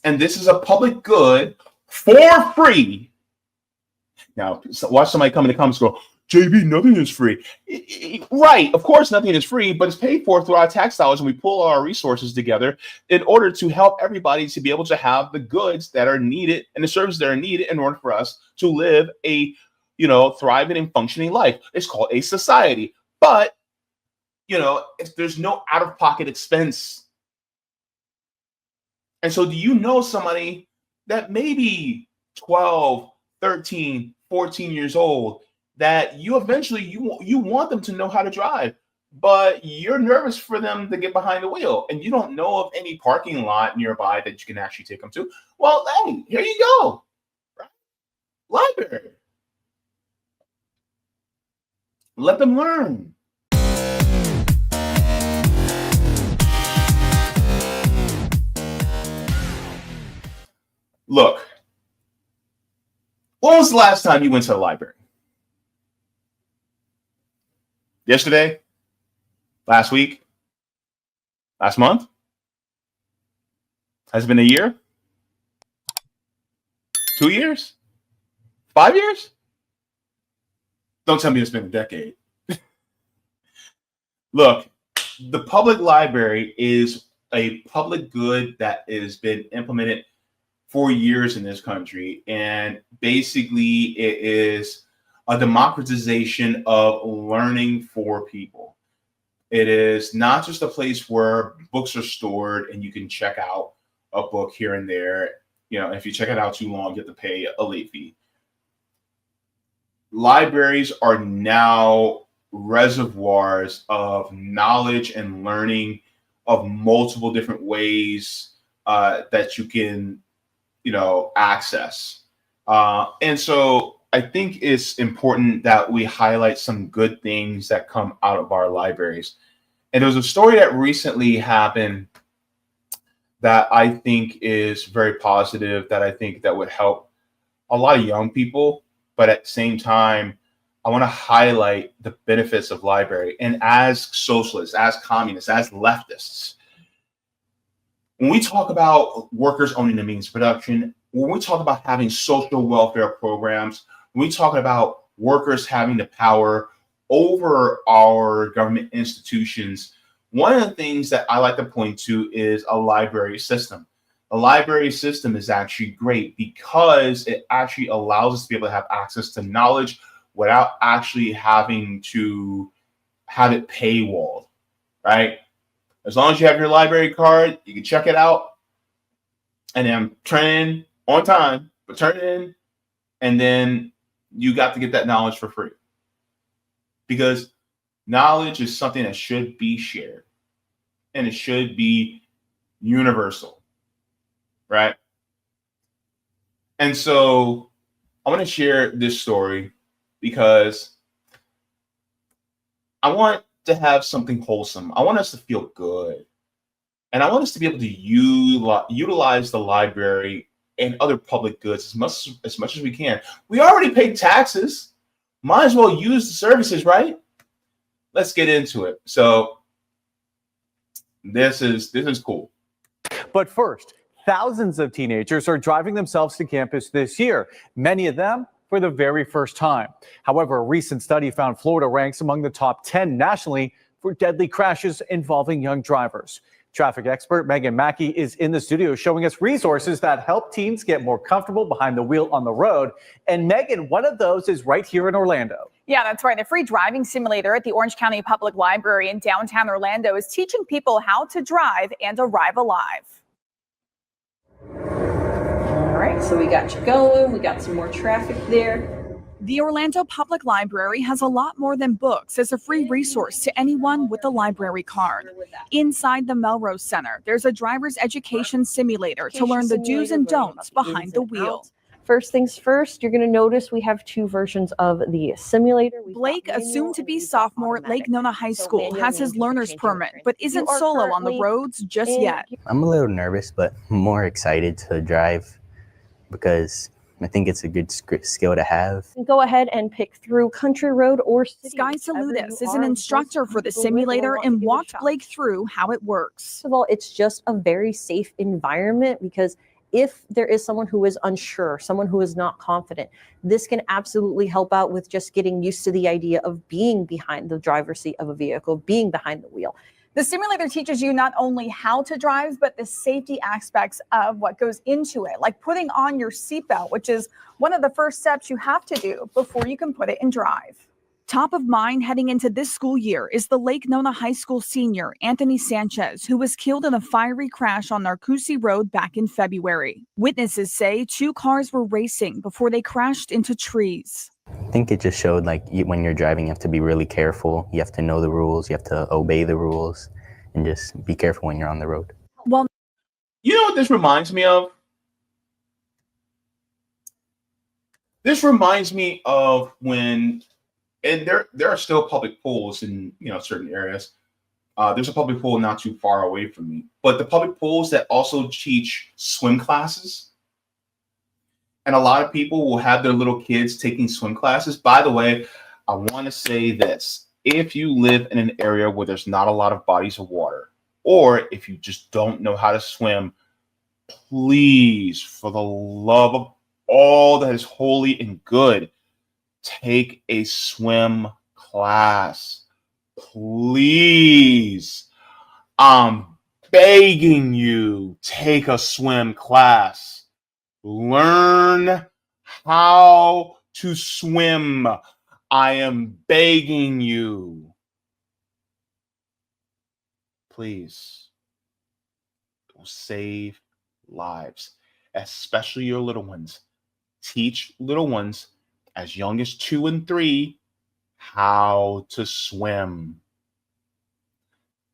and this is a public good for free. Now, watch somebody come in the comments and go, JB, nothing is free. Right. Of course, nothing is free, but it's paid for through our tax dollars, and we pull our resources together in order to help everybody to be able to have the goods that are needed and the services that are needed in order for us to live a, thriving and functioning life. It's called a society. But, if there's no out-of-pocket expense. And so do you know somebody that maybe 12, 13, 14 years old, that you eventually you want them to know how to drive, but you're nervous for them to get behind the wheel, and you don't know of any parking lot nearby that you can actually take them to? Well, hey, here you go. Right? Library. Let them learn. Look, when was the last time you went to the library? Yesterday? Last week? Last month? Has it been a year? 2 years? 5 years? Don't tell me it's been a decade. Look, the public library is a public good that has been implemented for years in this country. And basically, it is a democratization of learning for people. It is not just a place where books are stored and you can check out a book here and there. If you check it out too long, you have to pay a late fee. Libraries are now reservoirs of knowledge and learning of multiple different ways that you can, access. And so I think it's important that we highlight some good things that come out of our libraries. And there was a story that recently happened that I think is very positive, that I think that would help a lot of young people. But at the same time, I want to highlight the benefits of library. And as socialists, as communists, as leftists, when we talk about workers owning the means of production, when we talk about having social welfare programs, when we talk about workers having the power over our government institutions, one of the things that I like to point to is a library system. A library system is actually great because it actually allows us to be able to have access to knowledge without actually having to have it paywalled, right? As long as you have your library card, you can check it out and then turn it in on time, but turn it in, and then you got to get that knowledge for free. Because knowledge is something that should be shared and it should be universal, right? And so I want to share this story because I want to have something wholesome. I want us to feel good. And I want us to be able to utilize the library and other public goods as much as we can. We already pay taxes. Might as well use the services, right? Let's get into it. So this is cool. But first, thousands of teenagers are driving themselves to campus this year, many of them for the very first time. However, a recent study found Florida ranks among the top 10 nationally for deadly crashes involving young drivers. Traffic expert Megan Mackey is in the studio showing us resources that help teens get more comfortable behind the wheel on the road. And Megan, one of those is right here in Orlando. Yeah, that's right. The free driving simulator at the Orange County Public Library in downtown Orlando is teaching people how to drive and arrive alive. All right, so we got you going. We got some more traffic there. The Orlando Public Library has a lot more than books as a free resource to anyone with a library card. Inside the Melrose Center, there's a driver's education simulator to learn the do's and don'ts behind the wheel. First things first, you're going to notice we have two versions of the simulator. Blake, a soon-to-be sophomore at Lake Nona High School, has his learner's permit, but isn't solo on the roads just yet. I'm a little nervous, but more excited to drive because I think it's a good skill to have. Go ahead and pick through country road or city. Sky Saludis is an instructor for the simulator and walked Blake through how it works. First of all, it's just a very safe environment because if there is someone who is unsure, someone who is not confident, this can absolutely help out with just getting used to the idea of being behind the driver's seat of a vehicle, being behind the wheel. The simulator teaches you not only how to drive, but the safety aspects of what goes into it, like putting on your seatbelt, which is one of the first steps you have to do before you can put it in drive. Top of mind heading into this school year is the Lake Nona High School senior, Anthony Sanchez, who was killed in a fiery crash on Narcoossee Road back in February. Witnesses say 2 cars were racing before they crashed into trees. I think it just showed like when you're driving, you have to be really careful. You have to know the rules. You have to obey the rules and just be careful when you're on the road. Well, You know what this reminds me of? This reminds me of when, and there are still public pools in certain areas. There's a public pool not too far away from me, but the public pools that also teach swim classes. And a lot of people will have their little kids taking swim classes. By the way, I want to say this. If you live in an area where there's not a lot of bodies of water, or if you just don't know how to swim, please, for the love of all that is holy and good, take a swim class. Please. I'm begging you, take a swim class. Learn how to swim. I am begging you. Please. It will save lives, especially your little ones. Teach little ones as young as 2 and 3 how to swim.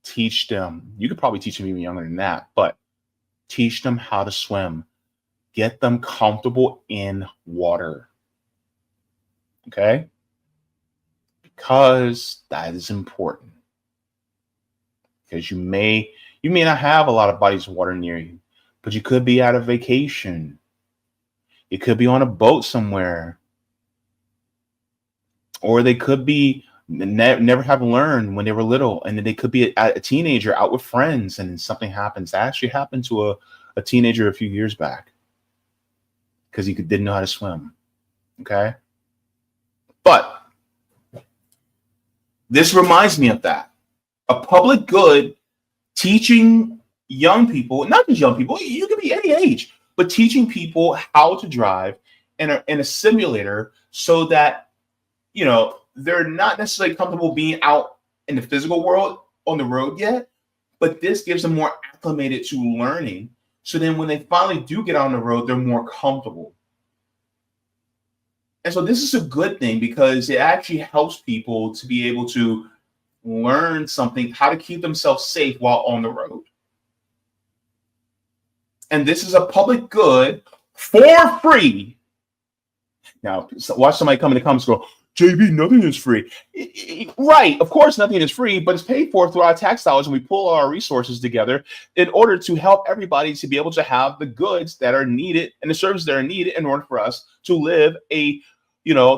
Teach them. You could probably teach them even younger than that, but teach them how to swim. Get them comfortable in water. Okay? Because that is important. Because you may not have a lot of bodies of water near you, but you could be at a vacation. You could be on a boat somewhere. Or they could be never have learned when they were little, and then they could be a teenager out with friends, and then something happens. That actually happened to a teenager a few years back because he didn't know how to swim. Okay? But this reminds me of that. A public good teaching young people, not just young people, you can be any age, but teaching people how to drive in a simulator so that, they're not necessarily comfortable being out in the physical world on the road yet, but this gives them more acclimated to learning. So then when they finally do get on the road, they're more comfortable. And so this is a good thing because it actually helps people to be able to learn something, how to keep themselves safe while on the road. And this is a public good for free. Now, watch somebody come in the comments and go, Jaybe, nothing is free. Right. Of course, nothing is free, but it's paid for through our tax dollars, and we pull our resources together in order to help everybody to be able to have the goods that are needed and the services that are needed in order for us to live a,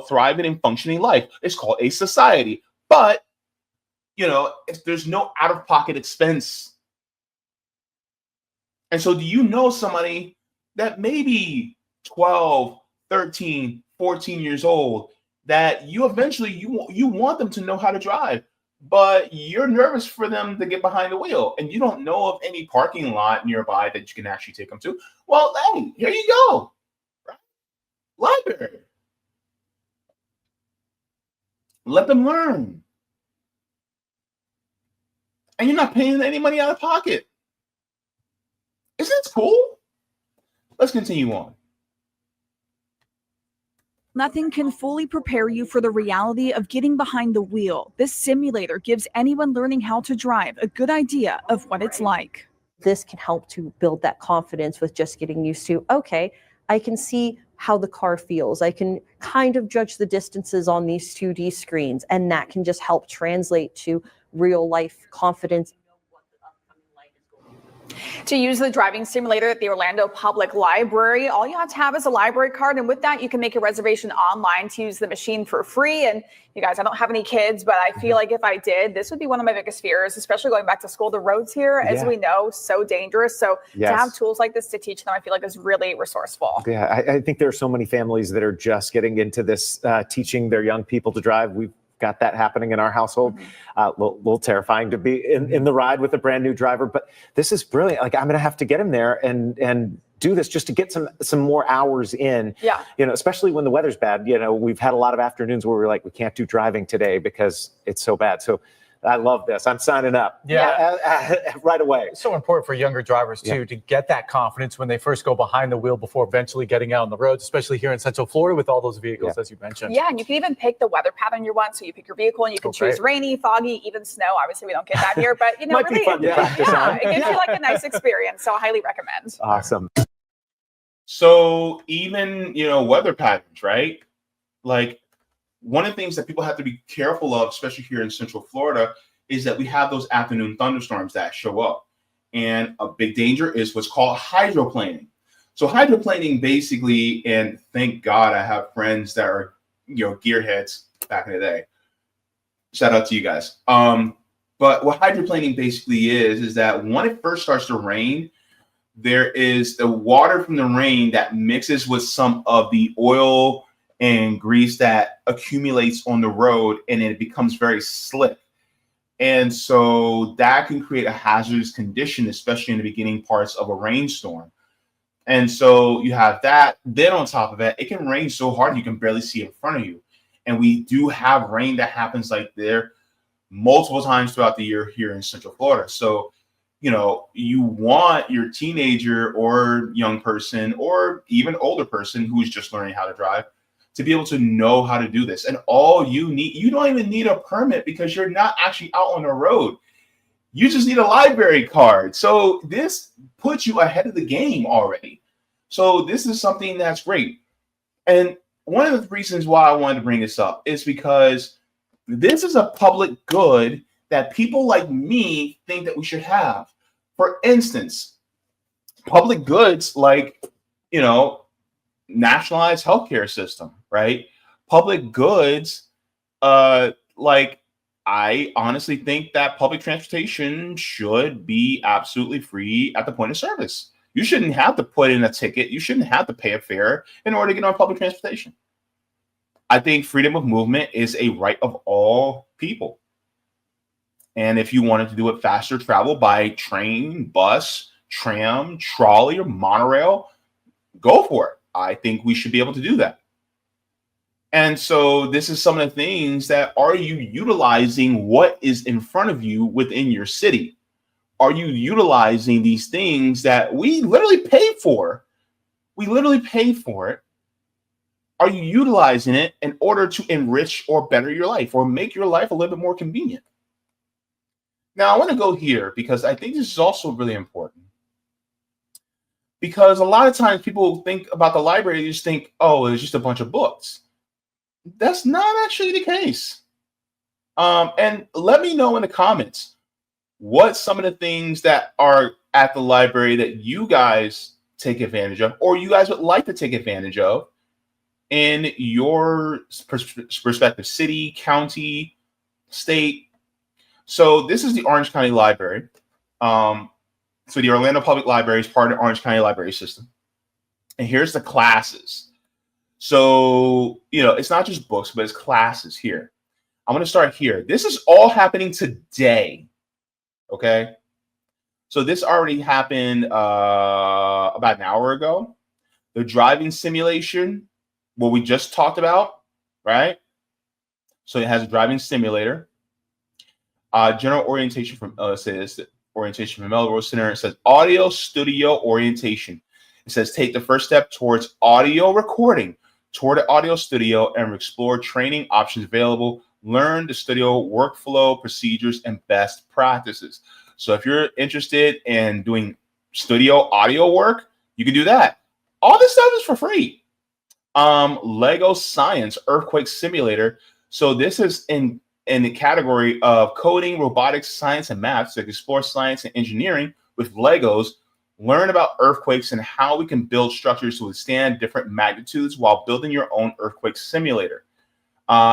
thriving and functioning life. It's called a society. But, if there's no out-of-pocket expense. And so do you know somebody that may be 12, 13, 14 years old that you eventually you want them to know how to drive, but you're nervous for them to get behind the wheel and you don't know of any parking lot nearby that you can actually take them to? Well, hey, here you go. Right? Library. Let them learn. And you're not paying any money out of pocket. Isn't this cool? Let's continue on. Nothing can fully prepare you for the reality of getting behind the wheel. This simulator gives anyone learning how to drive a good idea of what it's like. This can help to build that confidence with just getting used to, okay, I can see how the car feels. I can kind of judge the distances on these 2D screens, and that can just help translate to real life confidence. To use the driving simulator at the Orlando Public Library, all you have to have is a library card, and with that, you can make a reservation online to use the machine for free. And you guys, I don't have any kids, but I feel like if I did, this would be one of my biggest fears, especially going back to school. The roads here, as we know, so dangerous. So to have tools like this to teach them, I feel like is really resourcable. Yeah, I think there are so many families that are just getting into this, teaching their young people to drive. We've got that happening in our household. A little terrifying to be in the ride with a brand new driver, but this is brilliant. Like, I'm going to have to get him there and do this just to get some more hours in. Yeah. You know, especially when the weather's bad. You know, we've had a lot of afternoons where we're like, we can't do driving today because it's so bad. So I love this. I'm signing up. Right away. It's so important for younger drivers too to get that confidence when they first go behind the wheel before eventually getting out on the roads, especially here in Central Florida with all those vehicles, as you mentioned. Yeah, and you can even pick the weather pattern you want. So you pick your vehicle and you can choose rainy, foggy, even snow. Obviously, we don't get that here, but you know, Might really, be fun to practice on. It gives you like a nice experience. So I highly recommend. Awesome. So even, you know, weather patterns, right? Like, one of the things that people have to be careful of, especially here in Central Florida, is that we have those afternoon thunderstorms that show up. And a big danger is what's called hydroplaning. So hydroplaning basically, and thank God I have friends that are, you know, gearheads back in the day. Shout out to you guys. But what hydroplaning basically is that when it first starts to rain, there is the water from the rain that mixes with some of the oil and grease that accumulates on the road, and it becomes very slick. And so that can create a hazardous condition, especially in the beginning parts of a rainstorm. And so you have that. Then on top of it, it can rain so hard you can barely see in front of you. And we do have rain that happens like there multiple times throughout the year here in Central Florida. So, you know, you want your teenager or young person or even older person who's just learning how to drive to be able to know how to do this. And all you need, you don't even need a permit because you're not actually out on the road. You just need a library card. So this puts you ahead of the game already. So this is something that's great. And one of the reasons why I wanted to bring this up is because this is a public good that people like me think that we should have. For instance, public goods like, you know, nationalized healthcare system, right? Public goods, like, I honestly think that public transportation should be absolutely free at the point of service. You shouldn't have to put in a ticket. You shouldn't have to pay a fare in order to get on public transportation. I think freedom of movement is a right of all people. And if you wanted to do it faster travel by train, bus, tram, trolley, or monorail, go for it. I think we should be able to do that. And so this is some of the things that, are you utilizing what is in front of you within your city? Are you utilizing these things that we literally pay for? We literally pay for it. Are you utilizing it in order to enrich or better your life or make your life a little bit more convenient? Now, I want to go here because I think this is also really important. Because a lot of times people think about the library, they just think, oh, it's just a bunch of books. That's not actually the case. And let me know in the comments what some of the things that are at the library that you guys take advantage of, or you guys would like to take advantage of in your respective city, county, state. So this is the Orange County Library. So the Orlando Public Library is part of the Orange County Library System. And here's the classes. So, you know, it's not just books, but it's classes here. I'm going to start here. This is all happening today. Okay. So this already happened about an hour ago. The driving simulation, what we just talked about, right? So it has a driving simulator. General orientation from, says orientation from Melrose Center. It says audio studio orientation. It says take the first step towards audio recording, toward the audio studio, and explore training options available. Learn the studio workflow, procedures, and best practices. So if you're interested in doing studio audio work, you can do that. All this stuff is for free. Lego Science Earthquake Simulator. So this is in the category of coding, robotics, science, and math. So explore science and engineering with Legos, learn about earthquakes and how we can build structures to withstand different magnitudes while building your own earthquake simulator.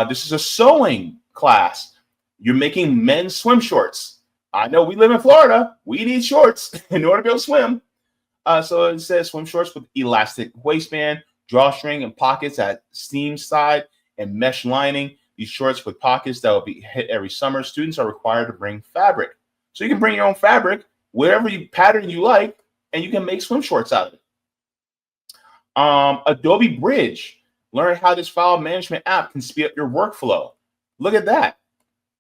This is a sewing class. You're making men's swim shorts. I know we live in Florida. We need shorts in order to be able to swim. So it says swim shorts with elastic waistband, drawstring, and pockets at seam side, and mesh lining. These shorts with pockets that will be hit every summer. Students are required to bring fabric. So you can bring your own fabric, whatever pattern you like, and you can make swim shorts out of it. Adobe Bridge. Learn how this file management app can speed up your workflow. Look at that.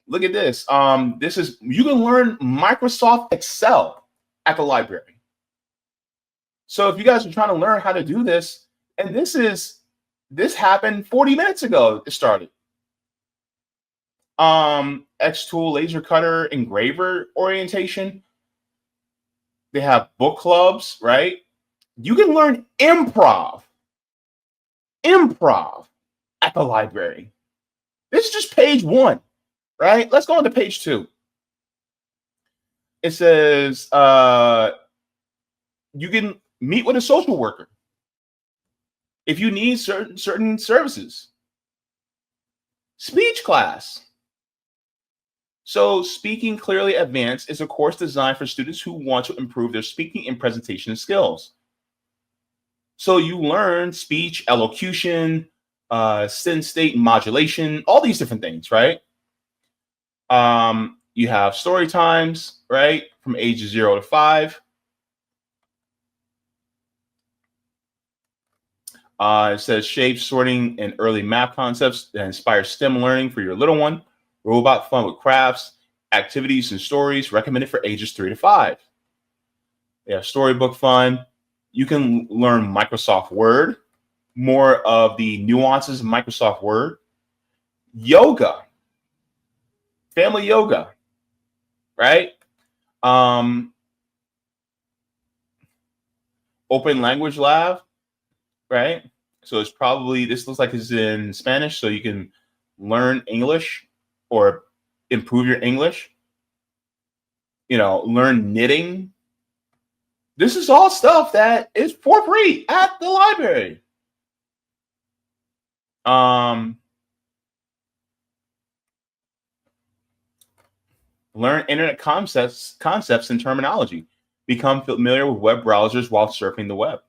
Look at this. You can learn Microsoft Excel at the library. So if you guys are trying to learn how to do this, and this happened 40 minutes ago, it started. X-Tool laser cutter engraver orientation. They have book clubs, right? You can learn improv at the library. This is just page 1, right? Let's go on to page 2. It says you can meet with a social worker if you need certain services. Speech class. So Speaking Clearly Advanced is a course designed for students who want to improve their speaking and presentation skills. So you learn speech, elocution, sentence state modulation, all these different things, right? You have story times, right, from ages 0 to 5. It says shape, sorting, and early math concepts that inspire STEM learning for your little one. Robot fun with crafts, activities, and stories recommended for ages 3 to 5. They have storybook fun. You can learn Microsoft Word, more of the nuances of Microsoft Word. Yoga, family yoga, right? Open language lab, right? So it's probably, this looks like it's in Spanish, so you can learn English or improve your English. Learn knitting. This is all stuff that is for free at the library. Learn internet concepts and terminology. Become familiar with web browsers while surfing the web.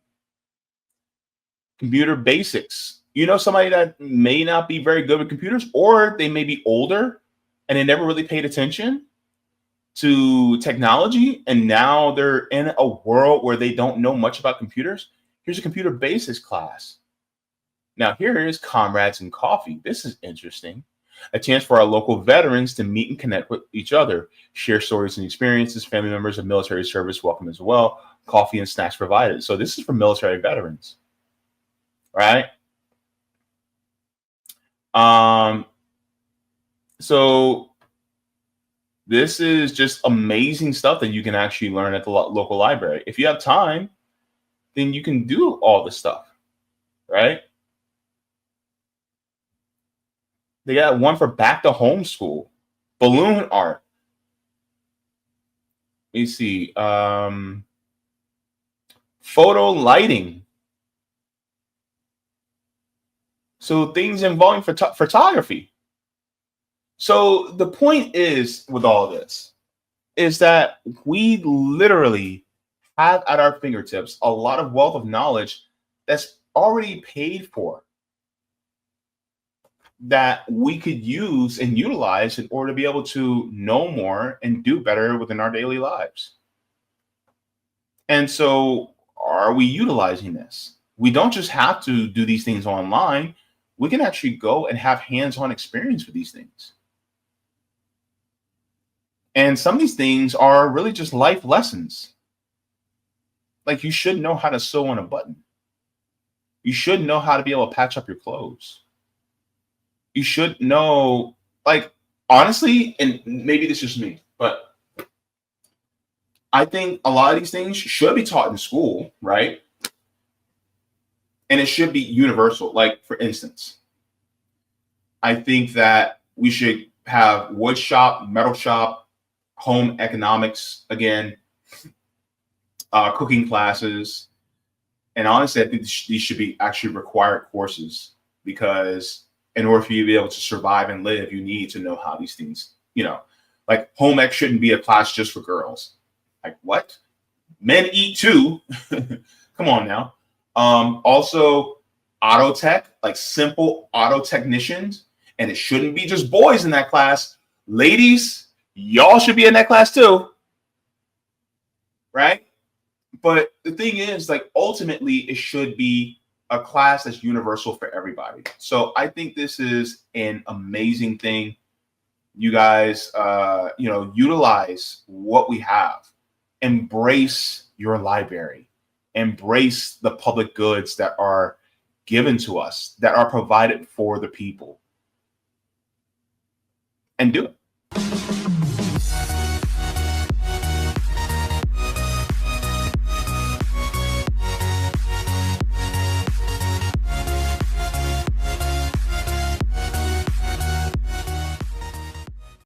Computer basics. Somebody that may not be very good with computers, or they may be older and they never really paid attention to technology, and now they're in a world where they don't know much about computers. Here's a computer basics class. Now here is Comrades in Coffee. This is interesting. A chance for our local veterans to meet and connect with each other, share stories and experiences. Family members of military service welcome as well. Coffee and snacks provided. So this is for military veterans, right? So this is just amazing stuff that you can actually learn at the local library. If you have time, then you can do all this stuff, right? They got one for back to homeschool, balloon art. Let me see. Photo lighting. So things involving photography. So the point is with all this is that we literally have at our fingertips a lot of wealth of knowledge that's already paid for, that we could use and utilize in order to be able to know more and do better within our daily lives. And so are we utilizing this? We don't just have to do these things online. We can actually go and have hands-on experience with these things. And some of these things are really just life lessons. Like, you should know how to sew on a button. You should know how to be able to patch up your clothes. You should know, like, honestly, and maybe this is just me, but I think a lot of these things should be taught in school, right? And it should be universal. Like, for instance, I think that we should have wood shop, metal shop, home economics again. cooking classes. And honestly, I think these should be actually required courses, because in order for you to be able to survive and live, you need to know how these things, like home ec shouldn't be a class just for girls. Like, what? Men eat too. Come on now. Also, auto tech, like simple auto technicians, and it shouldn't be just boys in that class. Ladies, y'all should be in that class too, right? But the thing is, like, ultimately, it should be a class that's universal for everybody. So I think this is an amazing thing. You guys, utilize what we have. Embrace your library. Embrace the public goods that are given to us, that are provided for the people. And do it.